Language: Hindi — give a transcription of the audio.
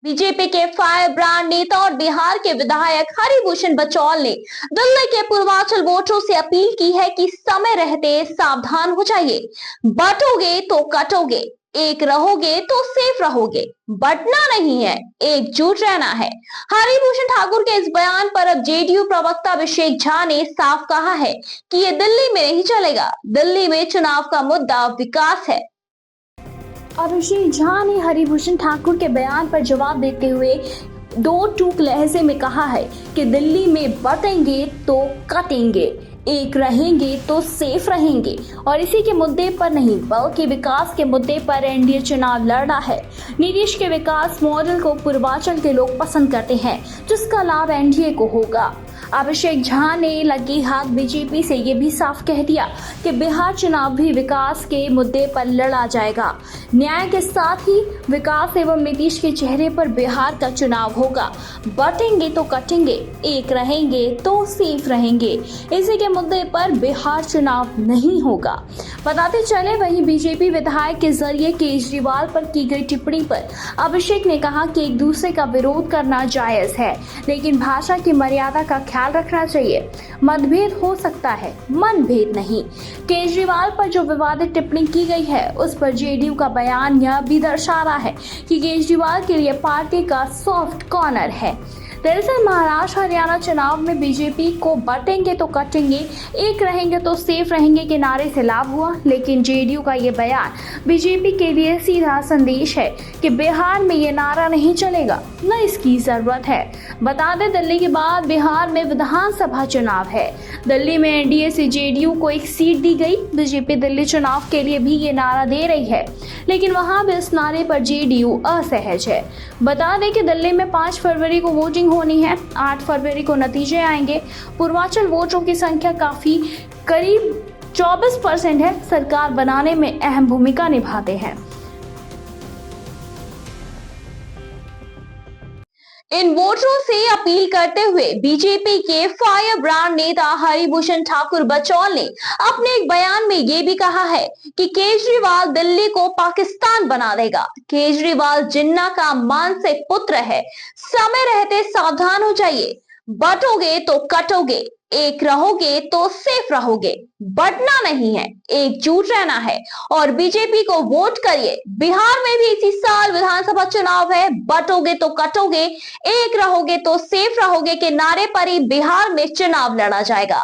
बीजेपी के फायर ब्रांड नेता और बिहार के विधायक हरिभूषण बचौल ने दिल्ली के पूर्वांचल वोटरों से अपील की है कि समय रहते सावधान हो जाइए। बटोगे तो कटोगे, एक रहोगे तो सेफ रहोगे, बटना नहीं है, एकजुट रहना है। हरिभूषण ठाकुर के इस बयान पर अब जेडीयू प्रवक्ता अभिषेक झा ने साफ कहा है कि ये दिल्ली में नहीं चलेगा। दिल्ली में चुनाव का मुद्दा विकास है। अभिषेक झा ने हरिभूषण ठाकुर के बयान पर जवाब देते हुए दो टूक लहजे में कहा है कि दिल्ली में बटेंगे तो कटेंगे, एक रहेंगे तो सेफ रहेंगे और इसी के मुद्दे पर नहीं बल्कि विकास के मुद्दे पर एनडीए चुनाव लड़ना है। नीतीश के विकास मॉडल को पूर्वांचल के लोग पसंद करते हैं, जिसका लाभ एनडीए को होगा। अभिषेक झा ने लगी हाथ बीजेपी से ये भी साफ कह दिया कि बिहार चुनाव भी विकास के मुद्दे पर लड़ा जाएगा। न्याय के साथ ही विकास एवं नीतीश के चेहरे पर बिहार का चुनाव होगा। बटेंगे तो कटेंगे, एक रहेंगे तो सेफ रहेंगे, इसी के मुद्दे पर बिहार चुनाव नहीं होगा। बताते चले वहीं बीजेपी विधायक के जरिए केजरीवाल पर की गई टिप्पणी पर अभिषेक ने कहा कि एक दूसरे का विरोध करना जायज है, लेकिन भाषा की मर्यादा का ख्याल रखना चाहिए। मतभेद हो सकता है, मनभेद नहीं। केजरीवाल पर जो विवादित टिप्पणी की गई है उस पर जेडीयू का बयान यह भी दर्शा रहा है कि केजरीवाल के लिए पार्टी का सॉफ्ट कॉर्नर है। दरअसल महाराष्ट्र हरियाणा चुनाव में बीजेपी को बटेंगे तो कटेंगे, एक रहेंगे तो सेफ रहेंगे के नारे से लाभ हुआ, लेकिन जेडीयू का ये बयान बीजेपी के लिए सीधा संदेश है कि बिहार में ये नारा नहीं चलेगा, न इसकी जरूरत है। बता दें दिल्ली के बाद बिहार में विधानसभा चुनाव है। दिल्ली में एनडीए से जेडीयू को एक सीट दी गई। बीजेपी दिल्ली चुनाव के लिए भी ये नारा दे रही है, लेकिन वहां भी इस नारे पर जेडीयू असहज है। बता दें कि दिल्ली में 5 फरवरी को वोटिंग होनी है, 8 फरवरी को नतीजे आएंगे। पूर्वांचल वोटरों की संख्या काफी करीब 24% है, सरकार बनाने में अहम भूमिका निभाते हैं। इन वोटरों से अपील करते हुए बीजेपी के फायर ब्रांड नेता हरिभूषण ठाकुर बचौल ने अपने एक बयान में ये भी कहा है कि केजरीवाल दिल्ली को पाकिस्तान बना देगा। केजरीवाल जिन्ना का मानसिक पुत्र है, समय रहते सावधान हो जाइए। बटोगे तो कटोगे, एक रहोगे तो सेफ रहोगे, बटना नहीं है, एकजुट रहना है और बीजेपी को वोट करिए। बिहार में भी इसी साल विधानसभा चुनाव है। बटोगे तो कटोगे, एक रहोगे तो सेफ रहोगे के नारे पर ही बिहार में चुनाव लड़ा जाएगा।